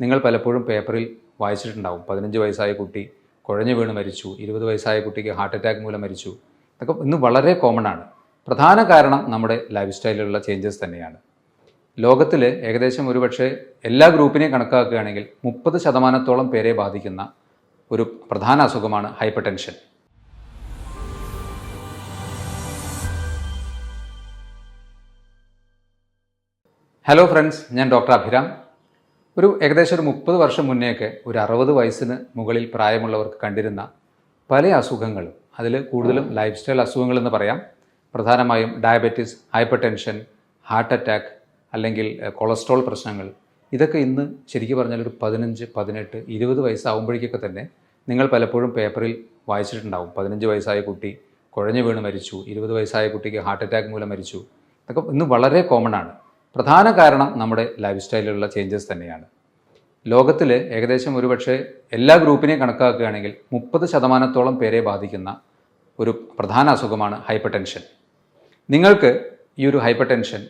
നിങ്ങൾ പലപ്പോഴും പേപ്പറിൽ വായിച്ചിട്ടുണ്ടാവും 15 വയസ്സായ കുട്ടി കുഴഞ്ഞു വീണ് മരിച്ചു, 20 വയസ്സായ കുട്ടിക്ക് ഹാർട്ട് അറ്റാക്ക് മൂലം മരിച്ചു. ഇതൊക്കെ ഇന്ന് വളരെ കോമൺ ആണ്. പ്രധാന കാരണം നമ്മുടെ ലൈഫ് സ്റ്റൈലിലുള്ള ചേഞ്ചസ് തന്നെയാണ്. ലോകത്തിൽ ഏകദേശം ഒരുപക്ഷെ എല്ലാ ഗ്രൂപ്പിനെയും കണക്കാക്കുകയാണെങ്കിൽ 30% പേരെ ബാധിക്കുന്ന ഒരു പ്രധാന അസുഖമാണ് ഹൈപ്പർ ടെൻഷൻ. ഹലോ ഫ്രണ്ട്സ്, ഞാൻ ഡോക്ടർ അഭിരാം. ഏകദേശം ഒരു 30 വർഷം മുന്നേയൊക്കെ ഒരു 60 വയസ്സിന് മുകളിൽ പ്രായമുള്ളവർക്ക് കണ്ടിരുന്ന പല അസുഖങ്ങളും, അതിൽ കൂടുതലും ലൈഫ് സ്റ്റൈൽ അസുഖങ്ങളെന്ന് പറയാം. പ്രധാനമായും diabetes, hyper tension, heart attack അല്ലെങ്കിൽ കൊളസ്ട്രോൾ പ്രശ്നങ്ങൾ. ഇതൊക്കെ ഇന്ന് ശരിക്കും പറഞ്ഞാൽ ഒരു 15, 18, 20 വയസ്സാവുമ്പോഴേക്കൊക്കെ തന്നെ നിങ്ങൾ പലപ്പോഴും പേപ്പറിൽ വായിച്ചിട്ടുണ്ടാവും. 15 വയസ്സായ കുട്ടി കുഴഞ്ഞു വീണ് മരിച്ചു, 20 വയസ്സായ കുട്ടിക്ക് ഹാർട്ട് അറ്റാക്ക് മൂലം മരിച്ചു. ഇതൊക്കെ ഇന്ന് വളരെ കോമൺ ആണ്. പ്രധാന കാരണം നമ്മുടെ ലൈഫ് സ്റ്റൈലിലുള്ള ചേഞ്ചസ് തന്നെയാണ്. ലോകത്തിൽ ഏകദേശം ഒരുപക്ഷെ എല്ലാ ഗ്രൂപ്പിനെയും കണക്കാക്കുകയാണെങ്കിൽ 30% പേരെ ബാധിക്കുന്ന ഒരു പ്രധാന അസുഖമാണ് ഹൈപ്പർ ടെൻഷൻ. നിങ്ങൾക്ക് ഈ ഒരു ഹൈപ്പർ ടെൻഷൻ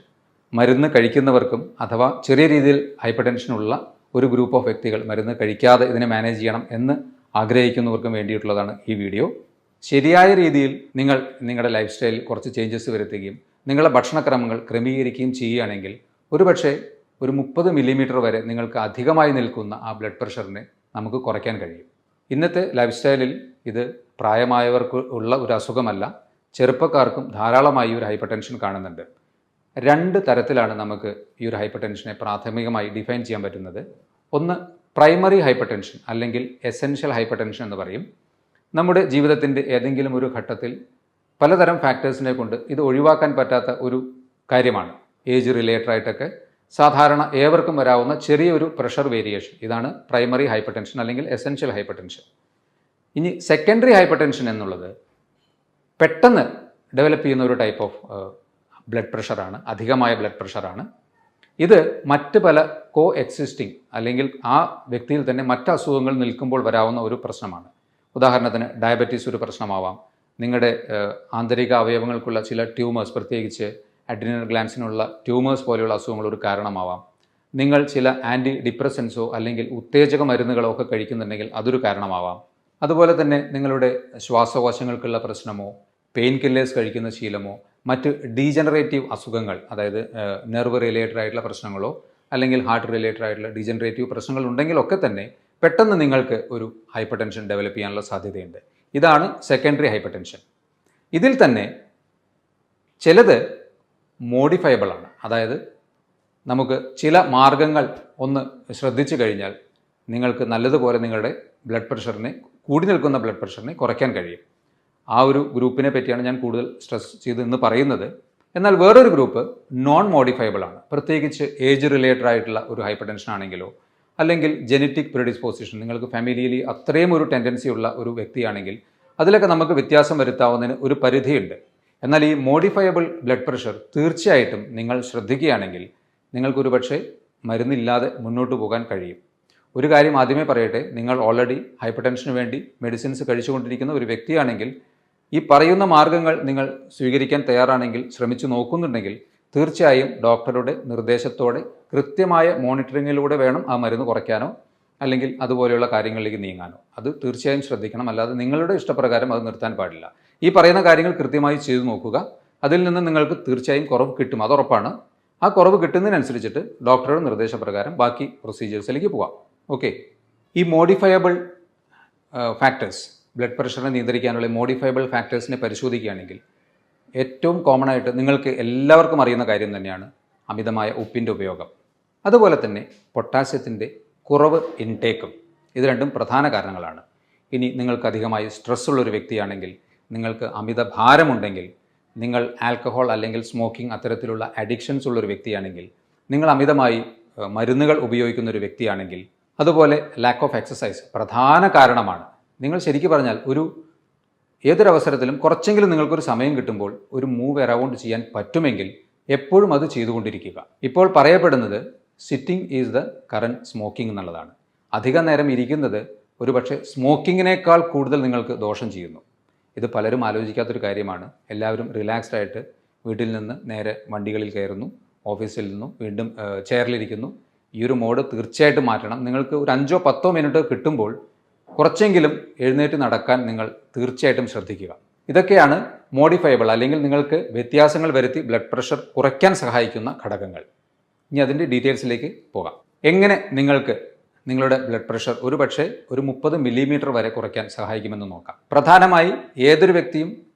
മരുന്ന് കഴിക്കുന്നവർക്കും അഥവാ ചെറിയ രീതിയിൽ ഹൈപ്പർ ടെൻഷനുള്ള ഒരു ഗ്രൂപ്പ് ഓഫ് വ്യക്തികൾ മരുന്ന് കഴിക്കാതെ ഇതിനെ മാനേജ് ചെയ്യണം എന്ന് ആഗ്രഹിക്കുന്നവർക്കും വേണ്ടിയിട്ടുള്ളതാണ് ഈ വീഡിയോ. ശരിയായ രീതിയിൽ നിങ്ങളുടെ ലൈഫ് സ്റ്റൈലിൽ കുറച്ച് ചേഞ്ചസ് വരുത്തുകയും നിങ്ങളുടെ ഭക്ഷണക്രമങ്ങൾ ക്രമീകരിക്കുകയും ചെയ്യുകയാണെങ്കിൽ ഒരുപക്ഷെ ഒരു 30 മില്ലിമീറ്റർ വരെ നിങ്ങൾക്ക് അധികമായി നിൽക്കുന്ന ആ ബ്ലഡ് പ്രഷറിനെ നമുക്ക് കുറയ്ക്കാൻ കഴിയും. ഇന്നത്തെ ലൈഫ് സ്റ്റൈലിൽ ഇത് പ്രായമായവർക്ക് ഉള്ള ഒരു അസുഖമല്ല, ചെറുപ്പക്കാർക്കും ധാരാളമായി ഒരു ഹൈപ്പർ ടെൻഷൻ കാണുന്നുണ്ട്. 2 തരത്തിലാണ് നമുക്ക് ഈ ഒരു ഹൈപ്പർ ടെൻഷനെ പ്രാഥമികമായി ഡിഫൈൻ ചെയ്യാൻ പറ്റുന്നത്. ഒന്ന് പ്രൈമറി ഹൈപ്പർ ടെൻഷൻ അല്ലെങ്കിൽ എസെൻഷ്യൽ ഹൈപ്പർ ടെൻഷൻ എന്ന് പറയും. നമ്മുടെ ജീവിതത്തിൻ്റെ ഏതെങ്കിലും ഒരു ഘട്ടത്തിൽ പലതരം ഫാക്ടേഴ്സിനെ കൊണ്ട് ഇത് ഒഴിവാക്കാൻ പറ്റാത്ത ഒരു കാര്യമാണ്. ഏജ് റിലേറ്റഡ് ആയിട്ടൊക്കെ സാധാരണ ഏവർക്കും വരാവുന്ന ചെറിയൊരു പ്രഷർ വേരിയേഷൻ, ഇതാണ് പ്രൈമറി ഹൈപ്പർ ടെൻഷൻ അല്ലെങ്കിൽ എസെൻഷ്യൽ ഹൈപ്പർ ടെൻഷൻ. ഇനി സെക്കൻഡറി ഹൈപ്പർ ടെൻഷൻ എന്നുള്ളത് പെട്ടെന്ന് ഡെവലപ്പ് ചെയ്യുന്ന ഒരു ടൈപ്പ് ഓഫ് ബ്ലഡ് പ്രഷറാണ്, അധികമായ ബ്ലഡ് പ്രഷറാണ്. ഇത് മറ്റ് പല കോ എക്സിസ്റ്റിംഗ് അല്ലെങ്കിൽ ആ വ്യക്തിയിൽ തന്നെ മറ്റ് അസുഖങ്ങൾ നിൽക്കുമ്പോൾ വരാവുന്ന ഒരു പ്രശ്നമാണ്. ഉദാഹരണത്തിന് ഡയബറ്റീസ് ഒരു പ്രശ്നമാവാം, നിങ്ങളുടെ ആന്തരിക അവയവങ്ങൾക്കുള്ള ചില ട്യൂമേഴ്സ്, പ്രത്യേകിച്ച് അഡ്രിനൽ ഗ്ലാൻസിനുള്ള ട്യൂമേഴ്സ് പോലെയുള്ള അസുഖങ്ങൾ ഒരു കാരണമാവാം, നിങ്ങൾ ചില ആൻറ്റി ഡിപ്രസൻസോ അല്ലെങ്കിൽ ഉത്തേജക മരുന്നുകളോ ഒക്കെ കഴിക്കുന്നുണ്ടെങ്കിൽ അതൊരു കാരണമാവാം. അതുപോലെ തന്നെ നിങ്ങളുടെ ശ്വാസകോശങ്ങൾക്കുള്ള പ്രശ്നമോ, പെയിൻ കില്ലേഴ്സ് കഴിക്കുന്ന ശീലമോ, മറ്റ് ഡീജനറേറ്റീവ് അസുഖങ്ങൾ, അതായത് നെർവ് റിലേറ്റഡ് ആയിട്ടുള്ള പ്രശ്നങ്ങളോ അല്ലെങ്കിൽ ഹാർട്ട് റിലേറ്റഡ് ആയിട്ടുള്ള ഡീജനറേറ്റീവ് പ്രശ്നങ്ങൾ ഉണ്ടെങ്കിലൊക്കെ തന്നെ പെട്ടെന്ന് നിങ്ങൾക്ക് ഒരു ഹൈപ്പർ ടെൻഷൻ ഡെവലപ്പ് ചെയ്യാനുള്ള സാധ്യതയുണ്ട്. ഇതാണ് സെക്കൻഡറി ഹൈപ്പർ ടെൻഷൻ. ഇതിൽ തന്നെ ചിലത് മോഡിഫയബിൾ ആണ്. അതായത് നമുക്ക് ചില മാർഗങ്ങൾ ഒന്ന് ശ്രദ്ധിച്ചു കഴിഞ്ഞാൽ നിങ്ങൾക്ക് നല്ലതുപോലെ നിങ്ങളുടെ ബ്ലഡ് പ്രഷറിനെ, കൂടി നിൽക്കുന്ന ബ്ലഡ് പ്രഷറിനെ കുറയ്ക്കാൻ കഴിയും. ആ ഒരു ഗ്രൂപ്പിനെ പറ്റിയാണ് ഞാൻ കൂടുതൽ സ്ട്രെസ് ചെയ്ത് ഇന്ന് പറയുന്നത്. എന്നാൽ വേറൊരു ഗ്രൂപ്പ് നോൺ മോഡിഫയബിൾ ആണ്. പ്രത്യേകിച്ച് ഏജ് റിലേറ്റഡ് ആയിട്ടുള്ള ഒരു ഹൈപ്പർ ടെൻഷൻ ആണെങ്കിലോ അല്ലെങ്കിൽ ജെനറ്റിക് പ്രെഡിസ്പോസിഷൻ, നിങ്ങൾക്ക് ഫാമിലിയിൽ അത്രയും ഒരു ടെൻഡൻസി ഉള്ള ഒരു വ്യക്തിയാണെങ്കിൽ അതിലൊക്കെ നമുക്ക് വ്യത്യാസം വരുത്താവുന്നതിന് ഒരു പരിധിയുണ്ട്. എന്നാൽ ഈ മോഡിഫയബിൾ ബ്ലഡ് പ്രഷർ തീർച്ചയായിട്ടും നിങ്ങൾ ശ്രദ്ധിക്കുകയാണെങ്കിൽ നിങ്ങൾക്കൊരു പക്ഷേ മരുന്നില്ലാതെ മുന്നോട്ട് പോകാൻ കഴിയും. ഒരു കാര്യം ആദ്യമേ പറയട്ടെ, നിങ്ങൾ ഓൾറെഡി ഹൈപ്പർ ടെൻഷന് വേണ്ടി മെഡിസിൻസ് കഴിച്ചുകൊണ്ടിരിക്കുന്ന ഒരു വ്യക്തിയാണെങ്കിൽ ഈ പറയുന്ന മാർഗങ്ങൾ നിങ്ങൾ സ്വീകരിക്കാൻ തയ്യാറാണെങ്കിൽ, ശ്രമിച്ചു നോക്കുന്നുണ്ടെങ്കിൽ തീർച്ചയായും ഡോക്ടറുടെ നിർദ്ദേശത്തോടെ കൃത്യമായ മോണിറ്ററിങ്ങിലൂടെ വേണം ആ മരുന്ന് കുറയ്ക്കാനോ അല്ലെങ്കിൽ അതുപോലെയുള്ള കാര്യങ്ങളിലേക്ക് നീങ്ങാനോ. അത് തീർച്ചയായും ശ്രദ്ധിക്കണം. അല്ലാതെ നിങ്ങളുടെ ഇഷ്ടപ്രകാരം അത് നിർത്താൻ പാടില്ല. ഈ പറയുന്ന കാര്യങ്ങൾ കൃത്യമായി ചെയ്തു നോക്കുക. അതിൽ നിന്ന് നിങ്ങൾക്ക് തീർച്ചയായും കുറവ് കിട്ടും, അത് ഉറപ്പാണ്. ആ കുറവ് കിട്ടുന്നതിനനുസരിച്ചിട്ട് ഡോക്ടറുടെ നിർദ്ദേശപ്രകാരം ബാക്കി പ്രൊസീജിയേഴ്സിലേക്ക് പോകാം. ഓക്കെ, ഈ മോഡിഫയബിൾ ഫാക്ടേഴ്സ്, ബ്ലഡ് പ്രഷറിനെ നിയന്ത്രിക്കാനുള്ള മോഡിഫയബിൾ ഫാക്ടേഴ്സിനെ പരിശോധിക്കുകയാണെങ്കിൽ ഏറ്റവും കോമൺ ആയിട്ട് നിങ്ങൾക്ക് എല്ലാവർക്കും അറിയുന്ന കാര്യം തന്നെയാണ് അമിതമായ ഉപ്പിൻ്റെ ഉപയോഗം. അതുപോലെ തന്നെ പൊട്ടാസ്യത്തിൻ്റെ കുറവ് ഇൻടേക്കും. ഇത് രണ്ടും പ്രധാന കാരണങ്ങളാണ്. ഇനി നിങ്ങൾക്ക് അധികമായി സ്ട്രെസ്സുള്ളൊരു വ്യക്തിയാണെങ്കിൽ, നിങ്ങൾക്ക് അമിത ഭാരമുണ്ടെങ്കിൽ, നിങ്ങൾ ആൽക്കഹോൾ അല്ലെങ്കിൽ സ്മോക്കിംഗ് അത്തരത്തിലുള്ള അഡിക്ഷൻസ് ഉള്ളൊരു വ്യക്തിയാണെങ്കിൽ, നിങ്ങൾ അമിതമായി മരുന്നുകൾ ഉപയോഗിക്കുന്ന ഒരു വ്യക്തിയാണെങ്കിൽ, അതുപോലെ ലാക്ക് ഓഫ് എക്സസൈസ് പ്രധാന കാരണമാണ്. നിങ്ങൾ ശരിക്കും പറഞ്ഞാൽ ഏതൊരവസരത്തിലും കുറച്ചെങ്കിലും നിങ്ങൾക്കൊരു സമയം കിട്ടുമ്പോൾ ഒരു മൂവ് അറൗണ്ട് ചെയ്യാൻ പറ്റുമെങ്കിൽ എപ്പോഴും അത് ചെയ്തുകൊണ്ടിരിക്കുക. ഇപ്പോൾ പറയപ്പെടുന്നത് sitting is the current smoking എന്നുള്ളതാണ്. അധിക നേരം ഇരിക്കുന്നത് ഒരുപക്ഷെ സ്മോക്കിങ്ങിനേക്കാൾ കൂടുതൽ നിങ്ങൾക്ക് ദോഷം ചെയ്യുന്നു. ഇത് പലരും ആലോചിക്കാത്തൊരു കാര്യമാണ്. എല്ലാവരും റിലാക്സ്ഡ് ആയിട്ട് വീട്ടിൽ നിന്ന് നേരെ വണ്ടികളിൽ കയറുന്നു, ഓഫീസിൽ നിന്നും വീണ്ടും ചെയറിലിരിക്കുന്നു, ഈ ഒരു മോഡ് തീർച്ചയായിട്ടും മാറ്റണം. നിങ്ങൾക്ക് ഒരു 5-10 മിനിറ്റ് കിട്ടുമ്പോൾ കുറച്ചെങ്കിലും എഴുന്നേറ്റ് നടക്കാൻ നിങ്ങൾ തീർച്ചയായിട്ടും ശ്രദ്ധിക്കുക. ഇതൊക്കെയാണ് മോഡിഫയബിൾ അല്ലെങ്കിൽ നിങ്ങൾക്ക് വ്യത്യാസങ്ങൾ വരുത്തി ബ്ലഡ് പ്രഷർ കുറയ്ക്കാൻ സഹായിക്കുന്ന ഘടകങ്ങൾ. ഇനി അതിൻ്റെ ഡീറ്റെയിൽസിലേക്ക് പോകാം. എങ്ങനെ നിങ്ങൾക്ക് നിങ്ങളുടെ ബ്ലഡ് പ്രഷർ ഒരു പക്ഷേ ഒരു 30 മില്ലിമീറ്റർ വരെ കുറയ്ക്കാൻ സഹായിക്കുമെന്ന് നോക്കാം. പ്രധാനമായി ഏതൊരു വ്യക്തിയും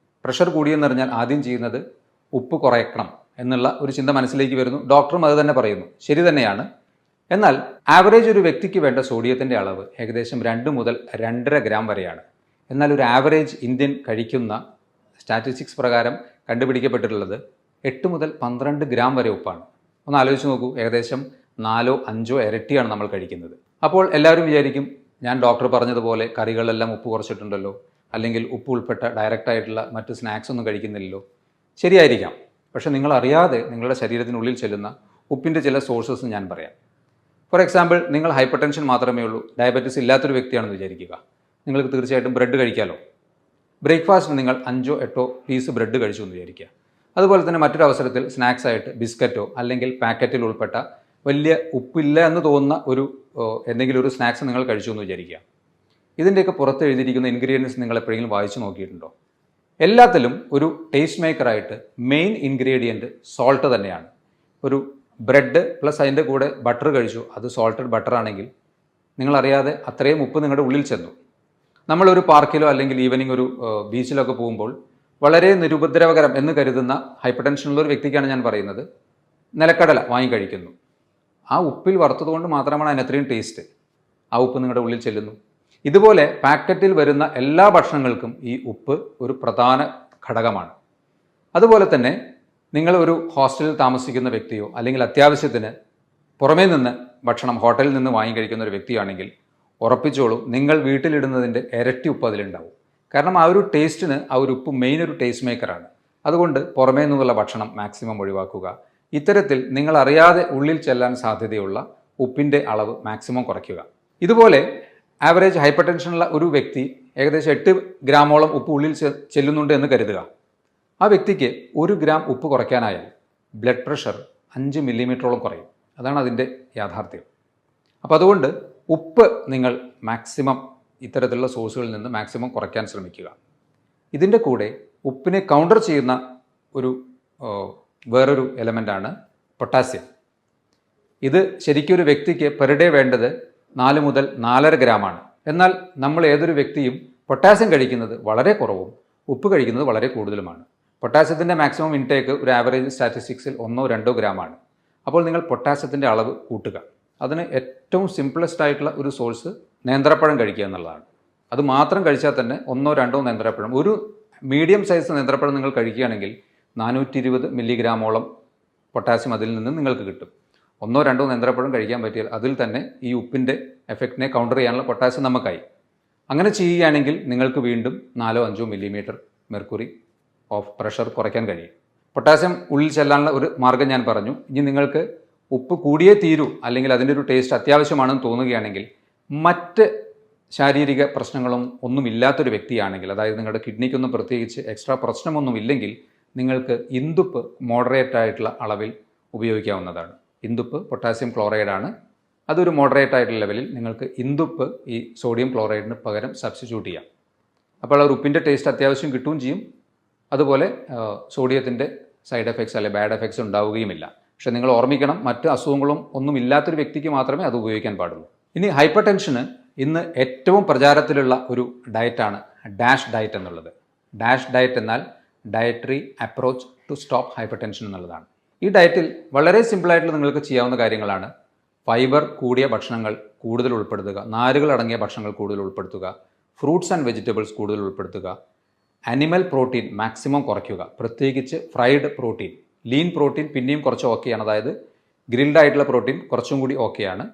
പ്രഷർ കൂടിയെന്നറിഞ്ഞാൽ ആദ്യം ചെയ്യുന്നത് ഉപ്പ് കുറയ്ക്കണം എന്നുള്ള ഒരു ചിന്ത മനസ്സിലേക്ക് വരുന്നു. ഡോക്ടറും അത് തന്നെ പറയുന്നു, ശരി തന്നെയാണ്. എന്നാൽ ആവറേജ് ഒരു വ്യക്തിക്ക് വേണ്ട സോഡിയത്തിൻ്റെ അളവ് ഏകദേശം 2 മുതൽ 2.5 ഗ്രാം വരെയാണ്. എന്നാൽ ഒരു ആവറേജ് ഇന്ത്യൻ കഴിക്കുന്ന സ്റ്റാറ്റിസ്റ്റിക്സ് പ്രകാരം കണ്ടുപിടിക്കപ്പെട്ടിട്ടുള്ളത് 8 മുതൽ 12 ഗ്രാം വരെ ഉപ്പാണ്. ഒന്ന് ആലോചിച്ച് നോക്കൂ, ഏകദേശം 4-5 ഇരട്ടിയാണ് നമ്മൾ കഴിക്കുന്നത്. അപ്പോൾ എല്ലാവരും വിചാരിക്കും, ഞാൻ ഡോക്ടർ പറഞ്ഞതുപോലെ കറികളെല്ലാം ഉപ്പ് കുറച്ചിട്ടുണ്ടല്ലോ, അല്ലെങ്കിൽ ഉപ്പ് ഉൾപ്പെട്ട ഡയറക്റ്റായിട്ടുള്ള മറ്റ് സ്നാക്സ് ഒന്നും കഴിക്കുന്നില്ലല്ലോ. ശരിയായിരിക്കാം, പക്ഷെ നിങ്ങൾ അറിയാതെ നിങ്ങളുടെ ശരീരത്തിനുള്ളിൽ ചെല്ലുന്ന ഉപ്പിൻ്റെ ചില സോഴ്സസ് ഞാൻ പറയാം. ഫോർ എക്സാമ്പിൾ, നിങ്ങൾ ഹൈപ്പർ ടെൻഷൻ മാത്രമേ ഉള്ളൂ, ഡയബറ്റീസ് ഇല്ലാത്തൊരു വ്യക്തിയാണെന്ന് വിചാരിക്കുക. നിങ്ങൾക്ക് തീർച്ചയായിട്ടും ബ്രെഡ് കഴിക്കാമല്ലോ. ബ്രേക്ക്ഫാസ്റ്റിന് നിങ്ങൾ 5-8 പീസ് ബ്രെഡ് കഴിച്ചു എന്ന് വിചാരിക്കുക. അതുപോലെ തന്നെ മറ്റൊരു അവസരത്തിൽ സ്നാക്സ് ആയിട്ട് ബിസ്ക്കറ്റോ അല്ലെങ്കിൽ പാക്കറ്റിൽ ഉൾപ്പെട്ട വലിയ ഉപ്പില്ല എന്ന് തോന്നുന്ന എന്തെങ്കിലും ഒരു സ്നാക്സ് നിങ്ങൾ കഴിച്ചു എന്ന് വിചാരിക്കുക. ഇതിൻ്റെയൊക്കെ പുറത്ത് എഴുതിയിരിക്കുന്ന ഇൻഗ്രീഡിയൻസ് നിങ്ങൾ എപ്പോഴെങ്കിലും വായിച്ചു നോക്കിയിട്ടുണ്ടോ? എല്ലാത്തിലും ഒരു ടേസ്റ്റ് മേക്കറായിട്ട് മെയിൻ ഇൻഗ്രീഡിയൻറ്റ് സോൾട്ട് തന്നെയാണ്. ഒരു ബ്രെഡ് പ്ലസ് അതിൻ്റെ കൂടെ ബട്ടർ കഴിച്ചു, അത് സോൾട്ടഡ് ബട്ടർ ആണെങ്കിൽ നിങ്ങളറിയാതെ അത്രയും ഉപ്പ് നിങ്ങളുടെ ഉള്ളിൽ ചെന്നു. നമ്മളൊരു പാർക്കിലോ അല്ലെങ്കിൽ ഈവനിങ് ഒരു ബീച്ചിലൊക്കെ പോകുമ്പോൾ വളരെ നിരുപദ്രവകരം എന്ന് കരുതുന്ന ഹൈപ്പർ ടെൻഷനുള്ള ഒരു വ്യക്തിക്കാണ് ഞാൻ പറയുന്നത്, നിലക്കടല വാങ്ങി കഴിക്കുന്നു. ആ ഉപ്പിൽ വറുത്തതുകൊണ്ട് മാത്രമാണ് അതിന് അത്രയും ടേസ്റ്റ്. ആ ഉപ്പ് നിങ്ങളുടെ ഉള്ളിൽ ചെല്ലുന്നു. ഇതുപോലെ പാക്കറ്റിൽ വരുന്ന എല്ലാ ഭക്ഷണങ്ങൾക്കും ഈ ഉപ്പ് ഒരു പ്രധാന ഘടകമാണ്. അതുപോലെ തന്നെ നിങ്ങൾ ഒരു ഹോസ്റ്റലിൽ താമസിക്കുന്ന വ്യക്തിയോ അല്ലെങ്കിൽ അത്യാവശ്യത്തിന് പുറമേ നിന്ന് ഭക്ഷണം ഹോട്ടലിൽ നിന്ന് വാങ്ങി കഴിക്കുന്ന ഒരു വ്യക്തിയാണെങ്കിൽ ഉറപ്പിച്ചോളൂ, നിങ്ങൾ വീട്ടിലിടുന്നതിൻ്റെ ഇരട്ടി ഉപ്പ് അതിലുണ്ടാവും. കാരണം ആ ഒരു ടേസ്റ്റിന് ആ ഒരു ഉപ്പ് മെയിൻ ഒരു ടേസ്റ്റ് മേക്കറാണ്. അതുകൊണ്ട് പുറമേ നിന്നുള്ള ഭക്ഷണം മാക്സിമം ഒഴിവാക്കുക. ഇത്തരത്തിൽ നിങ്ങൾ അറിയാതെ ഉള്ളിൽ ചെല്ലാൻ സാധ്യതയുള്ള ഉപ്പിൻ്റെ അളവ് മാക്സിമം കുറയ്ക്കുക. ഇതുപോലെ ആവറേജ് ഹൈപ്പർ ടെൻഷനുള്ള ഒരു വ്യക്തി ഏകദേശം 8 ഗ്രാമോളം ഉപ്പ് ഉള്ളിൽ ചെല്ലുന്നുണ്ട് എന്ന് കരുതുക. ആ വ്യക്തിക്ക് 1 ഗ്രാം ഉപ്പ് കുറയ്ക്കാനായാൽ ബ്ലഡ് പ്രഷർ 5 മില്ലിമീറ്ററോളം കുറയും. അതാണ് അതിൻ്റെ യാഥാർത്ഥ്യം. അപ്പോൾ അതുകൊണ്ട് ഉപ്പ് നിങ്ങൾ മാക്സിമം ഇത്തരത്തിലുള്ള സോഴ്സുകളിൽ നിന്ന് മാക്സിമം കുറയ്ക്കാൻ ശ്രമിക്കുക. ഇതിൻ്റെ കൂടെ ഉപ്പിനെ കൗണ്ടർ ചെയ്യുന്ന വേറൊരു എലമെൻ്റാണ് പൊട്ടാസ്യം. ഇത് ശരിക്കും ഒരു വ്യക്തിക്ക് പെർ ഡേ വേണ്ടത് 4 മുതൽ 4.5 ഗ്രാമാണ്. എന്നാൽ നമ്മൾ ഏതൊരു വ്യക്തിയും പൊട്ടാസ്യം കഴിക്കുന്നത് വളരെ കുറവും ഉപ്പ് കഴിക്കുന്നത് വളരെ കൂടുതലുമാണ്. പൊട്ടാസ്യത്തിൻ്റെ മാക്സിമം ഇൻടേക്ക് ഒരു ആവറേജ് സ്റ്റാറ്റിസ്റ്റിക്സിൽ 1-2 ഗ്രാമാണ്. അപ്പോൾ നിങ്ങൾ പൊട്ടാസ്യത്തിൻ്റെ അളവ് കൂട്ടുക. അതിന് ഏറ്റവും സിംപിളസ്റ്റ് ആയിട്ടുള്ള ഒരു സോഴ്സ് നേന്ത്രപ്പഴം കഴിക്കുക എന്നുള്ളതാണ്. അത് മാത്രം കഴിച്ചാൽ തന്നെ 1-2 നേന്ത്രപ്പഴം, ഒരു മീഡിയം സൈസ് നേന്ത്രപ്പഴം നിങ്ങൾ കഴിക്കുകയാണെങ്കിൽ 420 മില്ലിഗ്രാമോളം പൊട്ടാസ്യം അതിൽ നിന്ന് നിങ്ങൾക്ക് കിട്ടും. 1-2 നേന്ത്രപ്പഴം കഴിക്കാൻ പറ്റിയാൽ അതിൽ തന്നെ ഈ ഉപ്പിൻ്റെ എഫക്റ്റിനെ കൗണ്ടർ ചെയ്യാനുള്ള പൊട്ടാസ്യം നമുക്കായി. അങ്ങനെ ചെയ്യുകയാണെങ്കിൽ നിങ്ങൾക്ക് വീണ്ടും 4-5 മില്ലിമീറ്റർ മെർക്കുറി ഓഫ് പ്രഷർ കുറയ്ക്കാൻ കഴിയും. പൊട്ടാസ്യം ഉള്ളിൽ ചെല്ലാനുള്ള ഒരു മാർഗ്ഗം ഞാൻ പറഞ്ഞു. ഇനി നിങ്ങൾക്ക് ഉപ്പ് കൂടിയേ തീരൂ അല്ലെങ്കിൽ അതിൻ്റെ ഒരു ടേസ്റ്റ് അത്യാവശ്യമാണെന്ന് തോന്നുകയാണെങ്കിൽ, മറ്റ് ശാരീരിക പ്രശ്നങ്ങളും ഒന്നുമില്ലാത്തൊരു വ്യക്തിയാണെങ്കിൽ, അതായത് നിങ്ങളുടെ കിഡ്നിക്കൊന്നും പ്രത്യേകിച്ച് എക്സ്ട്രാ പ്രശ്നമൊന്നും ഇല്ലെങ്കിൽ, നിങ്ങൾക്ക് ഇന്ദുപ്പ് മോഡറേറ്റ് ആയിട്ടുള്ള അളവിൽ ഉപയോഗിക്കാവുന്നതാണ്. ഇന്ദുപ്പ് പൊട്ടാസ്യം ക്ലോറൈഡാണ്. അതൊരു മോഡറേറ്റ് ആയിട്ടുള്ള ലെവലിൽ നിങ്ങൾക്ക് ഇന്ദുപ്പ് ഈ സോഡിയം ക്ലോറൈഡിന് പകരം സബ്സ്റ്റിറ്റ്യൂട്ട് ചെയ്യാം. അപ്പോൾ ആ ഉപ്പിൻ്റെ ടേസ്റ്റ് അത്യാവശ്യം കിട്ടുകയും ചെയ്യും. അതുപോലെ സോഡിയത്തിൻ്റെ സൈഡ് എഫക്ട്സ് അല്ലെങ്കിൽ ബാഡ് എഫക്ട്സ് ഉണ്ടാവുകയുമില്ല. പക്ഷേ നിങ്ങൾ ഓർമ്മിക്കണം, മറ്റ് അസുഖങ്ങളും ഒന്നും ഇല്ലാത്തൊരു വ്യക്തിക്ക് മാത്രമേ അത് ഉപയോഗിക്കാൻ പാടുള്ളൂ. ഇനി ഹൈപ്പർ ടെൻഷന് ഇന്ന് ഏറ്റവും പ്രചാരത്തിലുള്ള ഒരു ഡയറ്റാണ് ഡാഷ് ഡയറ്റ് എന്നുള്ളത്. ഡാഷ് ഡയറ്റ് എന്നാൽ dietary approach to stop hypertension എന്നുള്ളതാണ്. ഈ ഡയറ്റിൽ വളരെ സിമ്പിളായിട്ടുള്ള നിങ്ങൾക്ക് ചെയ്യാവുന്ന കാര്യങ്ങളാണ്: ഫൈബർ കൂടിയ ഭക്ഷണങ്ങൾ കൂടുതൽ ഉൾപ്പെടുത്തുക, നാരുകൾ അടങ്ങിയ ഭക്ഷണങ്ങൾ കൂടുതൽ ഉൾപ്പെടുത്തുക, ഫ്രൂട്ട്സ് ആൻഡ് വെജിറ്റബിൾസ് കൂടുതൽ ഉൾപ്പെടുത്തുക, അനിമൽ പ്രോട്ടീൻ മാക്സിമം കുറയ്ക്കുക, പ്രത്യേകിച്ച് ഫ്രൈഡ് പ്രോട്ടീൻ. ലീൻ പ്രോട്ടീൻ പിന്നെയും കുറച്ച് ഓക്കെയാണ്, അതായത് ഗ്രിൽഡ് ആയിട്ടുള്ള പ്രോട്ടീൻ കുറച്ചും കൂടി ഓക്കെയാണ്.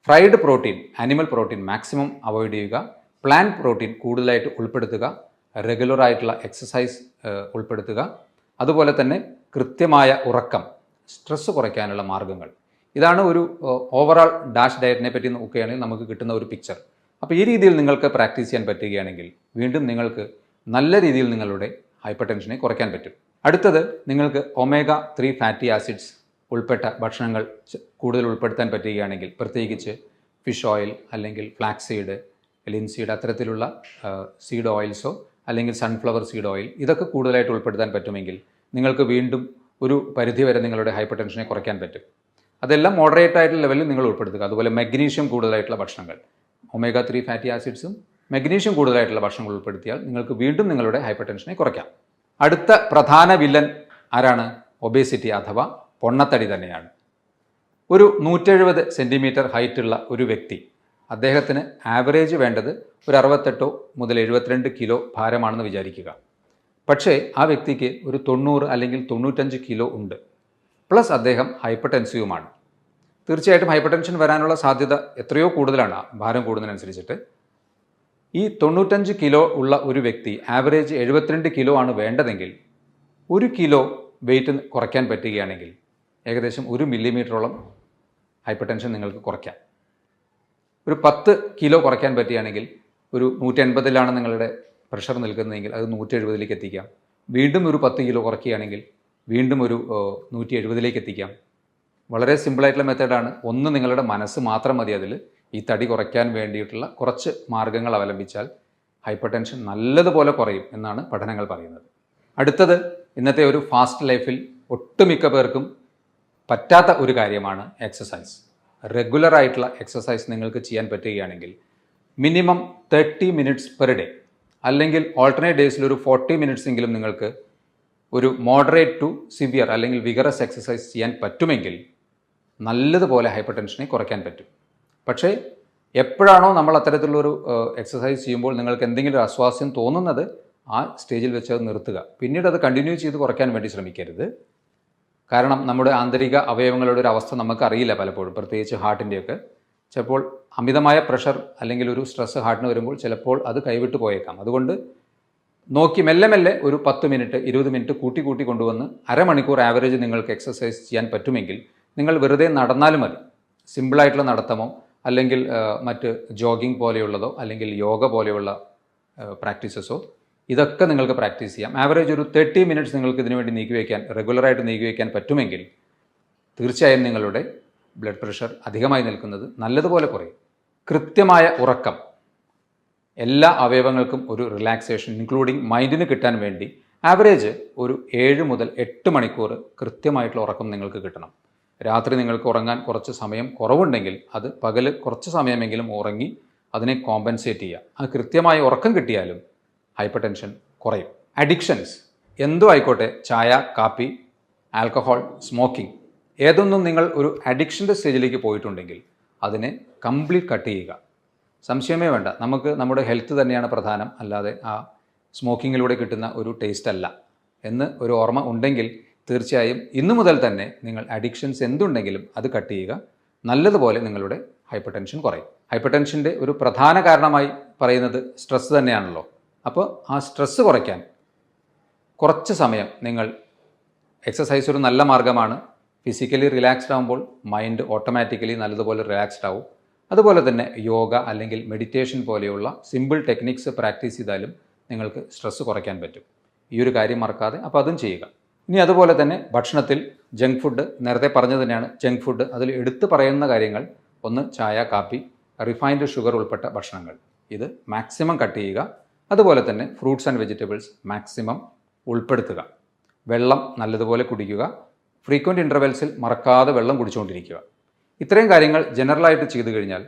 Fried protein, animal protein maximum avoid ചെയ്യുക. പ്ലാന്റ് പ്രോട്ടീൻ കൂടുതലായിട്ട് ഉൾപ്പെടുത്തുക. റെഗുലർ ആയിട്ടുള്ള എക്സസൈസ് ഉൾപ്പെടുത്തുക. അതുപോലെ തന്നെ കൃത്യമായ ഉറക്കം, സ്ട്രെസ്സ് കുറയ്ക്കാനുള്ള മാർഗ്ഗങ്ങൾ. ഇതാണ് ഒരു ഓവറോൾ ഡാഷ് ഡയറ്റിനെ പറ്റി നോക്കുകയാണെങ്കിൽ നമുക്ക് കിട്ടുന്ന ഒരു പിക്ചർ. അപ്പോൾ ഈ രീതിയിൽ നിങ്ങൾക്ക് പ്രാക്ടീസ് ചെയ്യാൻ പറ്റുകയാണെങ്കിൽ വീണ്ടും നിങ്ങൾക്ക് നല്ല രീതിയിൽ നിങ്ങളുടെ ഹൈപ്പർ ടെൻഷനെ കുറയ്ക്കാൻ പറ്റും. അടുത്തത്, നിങ്ങൾക്ക് ഒമേഗ 3 ഫാറ്റി ആസിഡ്സ് ഉൾപ്പെട്ട ഭക്ഷണങ്ങൾ കൂടുതൽ ഉൾപ്പെടുത്താൻ പറ്റുകയാണെങ്കിൽ, പ്രത്യേകിച്ച് ഫിഷ് ഓയിൽ അല്ലെങ്കിൽ ഫ്ലാക്സ് സീഡ്, ലിൻസീഡ്, അത്തരത്തിലുള്ള സീഡ് ഓയിൽസോ അല്ലെങ്കിൽ സൺഫ്ലവർ സീഡ് ഓയിൽ, ഇതൊക്കെ കൂടുതലായിട്ട് ഉൾപ്പെടുത്താൻ പറ്റുമെങ്കിൽ നിങ്ങൾക്ക് വീണ്ടും ഒരു പരിധിവരെ നിങ്ങളുടെ ഹൈപ്പർ ടെൻഷനെ കുറയ്ക്കാൻ പറ്റും. അതെല്ലാം മോഡറേറ്റ് ആയിട്ടുള്ള ലെവലിൽ നിങ്ങൾ ഉൾപ്പെടുത്തുക. അതുപോലെ മഗ്നീഷ്യം കൂടുതലായിട്ടുള്ള ഭക്ഷണങ്ങൾ, ഒമേഗ 3 ഫാറ്റി ആസിഡ്സും മഗ്നീഷ്യം കൂടുതലായിട്ടുള്ള ഭക്ഷണങ്ങൾ ഉൾപ്പെടുത്തിയാൽ നിങ്ങൾക്ക് വീണ്ടും നിങ്ങളുടെ ഹൈപ്പർ ടെൻഷനെ കുറയ്ക്കാം. അടുത്ത പ്രധാന വില്ലൻ ആരാണ്? ഒബേസിറ്റി അഥവാ പൊണ്ണത്തടി തന്നെയാണ്. ഒരു 170 സെൻറ്റിമീറ്റർ ഹൈറ്റുള്ള ഒരു വ്യക്തി, അദ്ദേഹത്തിന് ആവറേജ് വേണ്ടത് ഒരു 68 മുതൽ 72 കിലോ ഭാരമാണെന്ന് വിചാരിക്കുക. പക്ഷേ ആ വ്യക്തിക്ക് ഒരു 90 അല്ലെങ്കിൽ 95 കിലോ ഉണ്ട്, പ്ലസ് അദ്ദേഹം ഹൈപ്പർ ടെൻസീവുമാണ്. തീർച്ചയായിട്ടും ഹൈപ്പർ ടെൻഷൻ വരാനുള്ള സാധ്യത എത്രയോ കൂടുതലാണ് ഭാരം കൂടുന്നതിനനുസരിച്ചിട്ട്. ഈ 95 കിലോ ഉള്ള ഒരു വ്യക്തി ആവറേജ് 72 കിലോ ആണ് വേണ്ടതെങ്കിൽ 1 കിലോ വെയിറ്റ് കുറയ്ക്കാൻ പറ്റുകയാണെങ്കിൽ ഏകദേശം 1 മില്ലിമീറ്ററോളം ഹൈപ്പർ ടെൻഷൻ നിങ്ങൾക്ക് കുറയ്ക്കാം. ഒരു 10 കിലോ കുറയ്ക്കാൻ പറ്റുകയാണെങ്കിൽ ഒരു 180ലാണ് നിങ്ങളുടെ പ്രഷർ നിൽക്കുന്നതെങ്കിൽ അത് 170ലേക്ക് എത്തിക്കാം. വീണ്ടും ഒരു 10 കിലോ കുറയ്ക്കുകയാണെങ്കിൽ വീണ്ടും ഒരു 170ലേക്ക് എത്തിക്കാം. വളരെ സിമ്പിളായിട്ടുള്ള മെത്തേഡാണ്. ഒന്ന്, നിങ്ങളുടെ മനസ്സ് മാത്രം മതി അതിൽ. ഈ തടി കുറയ്ക്കാൻ വേണ്ടിയിട്ടുള്ള കുറച്ച് മാർഗ്ഗങ്ങൾ അവലംബിച്ചാൽ ഹൈപ്പർ ടെൻഷൻ നല്ലതുപോലെ കുറയും എന്നാണ് പഠനങ്ങൾ പറയുന്നത്. അടുത്തത്, ഇന്നത്തെ ഒരു ഫാസ്റ്റ് ലൈഫിൽ ഒട്ടുമിക്ക പേർക്കും പറ്റാത്ത ഒരു കാര്യമാണ് എക്സസൈസ്. റെഗുലറായിട്ടുള്ള എക്സസൈസ് നിങ്ങൾക്ക് ചെയ്യാൻ പറ്റുകയാണെങ്കിൽ മിനിമം 30 മിനിറ്റ്സ് പെർ ഡേ അല്ലെങ്കിൽ ഓൾട്ടർനേറ്റ് ഡേയ്സിൽ ഒരു 40 മിനിറ്റ്സ് എങ്കിലും നിങ്ങൾക്ക് ഒരു മോഡറേറ്റ് ടു സിവിയർ അല്ലെങ്കിൽ വിഗറസ് എക്സസൈസ് ചെയ്യാൻ പറ്റുമെങ്കിൽ നല്ലതുപോലെ ഹൈപ്പർ ടെൻഷനെ കുറയ്ക്കാൻ പറ്റും. പക്ഷേ എപ്പോഴാണോ നമ്മൾ അത്തരത്തിലുള്ളൊരു എക്സസൈസ് ചെയ്യുമ്പോൾ നിങ്ങൾക്ക് എന്തെങ്കിലും ഒരു അസ്വാസ്ഥ്യം തോന്നുന്നത്, ആ സ്റ്റേജിൽ വെച്ച് അത് നിർത്തുക. പിന്നീട് അത് കണ്ടിന്യൂ ചെയ്ത് കുറയ്ക്കാൻ വേണ്ടി ശ്രമിക്കരുത്. കാരണം നമ്മുടെ ആന്തരിക അവയവങ്ങളുടെ ഒരു അവസ്ഥ നമുക്കറിയില്ല പലപ്പോഴും, പ്രത്യേകിച്ച് ഹാർട്ടിൻ്റെയൊക്കെ. ചിലപ്പോൾ അമിതമായ പ്രഷർ അല്ലെങ്കിൽ ഒരു സ്ട്രെസ് ഹാർട്ടിന് വരുമ്പോൾ ചിലപ്പോൾ അത് കൈവിട്ട് പോയേക്കാം. അതുകൊണ്ട് നോക്കി മെല്ലെ മെല്ലെ ഒരു 10 മിനിറ്റ് 20 മിനിറ്റ് കൂട്ടി കൊണ്ടുവന്ന് അരമണിക്കൂർ ആവറേജ് നിങ്ങൾക്ക് എക്സസൈസ് ചെയ്യാൻ പറ്റുമെങ്കിൽ നിങ്ങൾ വെറുതെ നടന്നാലും മതി. സിമ്പിളായിട്ടുള്ള നടത്തമോ അല്ലെങ്കിൽ മറ്റ് ജോഗിങ് പോലെയുള്ളതോ അല്ലെങ്കിൽ യോഗ പോലെയുള്ള പ്രാക്ടീസസോ ഇതൊക്കെ നിങ്ങൾക്ക് പ്രാക്ടീസ് ചെയ്യാം. ആവറേജ് ഒരു 30 മിനിറ്റ്സ് നിങ്ങൾക്ക് ഇതിനു വേണ്ടി റെഗുലറായിട്ട് നീക്കി വയ്ക്കാൻ പറ്റുമെങ്കിൽ തീർച്ചയായും നിങ്ങളുടെ ബ്ലഡ് പ്രഷർ അധികമായി നിൽക്കുന്നത് നല്ലതുപോലെ കുറയും. കൃത്യമായ ഉറക്കം, എല്ലാ അവയവങ്ങൾക്കും ഒരു റിലാക്സേഷൻ ഇൻക്ലൂഡിങ് മൈൻഡിന് കിട്ടാൻ വേണ്ടി ആവറേജ് ഒരു 7 മുതൽ 8 മണിക്കൂർ കൃത്യമായിട്ടുള്ള ഉറക്കം നിങ്ങൾക്ക് കിട്ടണം. രാത്രി നിങ്ങൾക്ക് ഉറങ്ങാൻ കുറച്ച് സമയം കുറവുണ്ടെങ്കിൽ അത് പകൽ കുറച്ച് സമയമെങ്കിലും ഉറങ്ങി അതിനെ കോമ്പൻസേറ്റ് ചെയ്യുക. അത് കൃത്യമായ ഉറക്കം കിട്ടിയാലും ഹൈപ്പർ ടെൻഷൻ കുറയും. അഡിക്ഷൻസ് എന്തോ ആയിക്കോട്ടെ, ചായ, കാപ്പി, ആൽക്കഹോൾ, സ്മോക്കിംഗ്, ഏതൊന്നും നിങ്ങൾ ഒരു അഡിക്ഷൻ്റെ സ്റ്റേജിലേക്ക് പോയിട്ടുണ്ടെങ്കിൽ അതിനെ കംപ്ലീറ്റ് കട്ട് ചെയ്യുക. സംശയമേ വേണ്ട, നമുക്ക് നമ്മുടെ ഹെൽത്ത് തന്നെയാണ് പ്രധാനം, അല്ലാതെ ആ സ്മോക്കിങ്ങിലൂടെ കിട്ടുന്ന ഒരു ടേസ്റ്റ് അല്ല എന്ന് ഒരു ഓർമ്മ ഉണ്ടെങ്കിൽ തീർച്ചയായും ഇന്നു മുതൽ തന്നെ നിങ്ങൾ അഡിക്ഷൻസ് എന്തുണ്ടെങ്കിലും അത് കട്ട് ചെയ്യുക. നല്ലതുപോലെ നിങ്ങളുടെ ഹൈപ്പർ ടെൻഷൻ കുറയും. ഹൈപ്പർ ടെൻഷൻ്റെ ഒരു പ്രധാന കാരണമായി പറയുന്നത് സ്ട്രെസ്സ് തന്നെയാണല്ലോ. അപ്പോൾ ആ സ്ട്രെസ്സ് കുറയ്ക്കാൻ കുറച്ച് സമയം നിങ്ങൾ എക്സസൈസ് ഒരു നല്ല മാർഗ്ഗമാണ്. ഫിസിക്കലി റിലാക്സ്ഡ് ആകുമ്പോൾ മൈൻഡ് ഓട്ടോമാറ്റിക്കലി നല്ലതുപോലെ റിലാക്സ്ഡ് ആവും. അതുപോലെ തന്നെ യോഗ അല്ലെങ്കിൽ മെഡിറ്റേഷൻ പോലെയുള്ള സിമ്പിൾ ടെക്നിക്സ് പ്രാക്ടീസ് ചെയ്താലും നിങ്ങൾക്ക് സ്ട്രെസ്സ് കുറയ്ക്കാൻ പറ്റും. ഈ ഒരു കാര്യം മറക്കാതെ അപ്പോൾ അതും ചെയ്യുക. ഇനി അതുപോലെ തന്നെ ഭക്ഷണത്തിൽ ജങ്ക് ഫുഡ്, നേരത്തെ പറഞ്ഞത് തന്നെയാണ് ജങ്ക് ഫുഡ്. അതിൽ എടുത്തു പറയുന്ന കാര്യങ്ങൾ, ഒന്ന് ചായ, കാപ്പി, റിഫൈൻഡ് ഷുഗർ ഉൾപ്പെട്ട ഭക്ഷണങ്ങൾ, ഇത് മാക്സിമം കട്ട് ചെയ്യുക. അതുപോലെ തന്നെ ഫ്രൂട്ട്സ് ആൻഡ് വെജിറ്റബിൾസ് മാക്സിമം ഉൾപ്പെടുത്തുക. വെള്ളം നല്ലതുപോലെ കുടിക്കുക. ഫ്രീക്വൻറ്റ് ഇൻ്റർവെൽസിൽ മറക്കാതെ വെള്ളം കുടിച്ചുകൊണ്ടിരിക്കുക. ഇത്രയും കാര്യങ്ങൾ ജനറലായിട്ട് ചെയ്തു കഴിഞ്ഞാൽ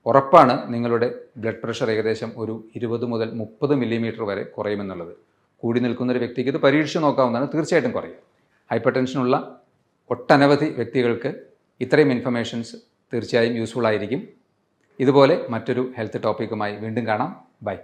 ഉറപ്പാണ് നിങ്ങളുടെ ബ്ലഡ് പ്രഷർ ഏകദേശം ഒരു 20 മുതൽ 30 മില്ലിമീറ്റർ വരെ കുറയുമെന്നുള്ളത്. കൂടി നിൽക്കുന്ന ഒരു വ്യക്തിക്ക് ഇത് പരീക്ഷിച്ച് നോക്കാവുന്നതാണ്, തീർച്ചയായിട്ടും കുറയും. ഹൈപ്പർ ടെൻഷനുള്ള ഒട്ടനവധി വ്യക്തികൾക്ക് ഇത്രയും ഇൻഫർമേഷൻസ് തീർച്ചയായും യൂസ്ഫുൾ ആയിരിക്കും. ഇതുപോലെ മറ്റൊരു ഹെൽത്ത് ടോപ്പിക്കുമായി വീണ്ടും കാണാം. ബൈ.